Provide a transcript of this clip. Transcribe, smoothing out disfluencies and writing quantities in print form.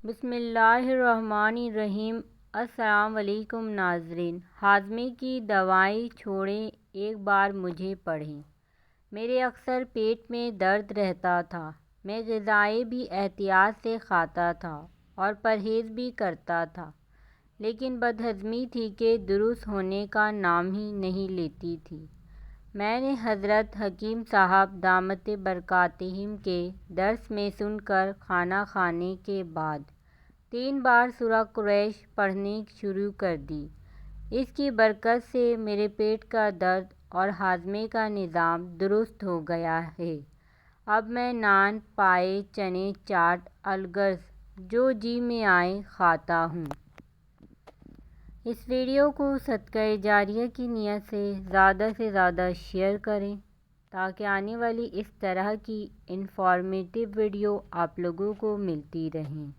بسم اللہ الرحمن الرحیم۔ السلام علیکم ناظرین۔ ہاضمے کی دوائیں چھوڑیں، ایک بار مجھے پڑھیں۔ میرے اکثر پیٹ میں درد رہتا تھا۔ میں غذائیں بھی احتیاط سے کھاتا تھا اور پرہیز بھی کرتا تھا، لیکن بدہضمی تھی کہ درست ہونے کا نام ہی نہیں لیتی تھی۔ میں نے حضرت حکیم صاحب دامت برکاتہم کے درس میں سن کر کھانا کھانے کے بعد 3 بار سورہ قریش پڑھنی شروع کر دی۔ اس کی برکت سے میرے پیٹ کا درد اور ہاضمے کا نظام درست ہو گیا ہے۔ اب میں نان، پائے، چنے، چاٹ، الغرض جو جی میں آئے کھاتا ہوں۔ اس ویڈیو کو صدقہ جاریہ کی نیت سے زیادہ شیئر کریں تاکہ آنے والی اس طرح کی انفارمیٹیو ویڈیو آپ لوگوں کو ملتی رہیں۔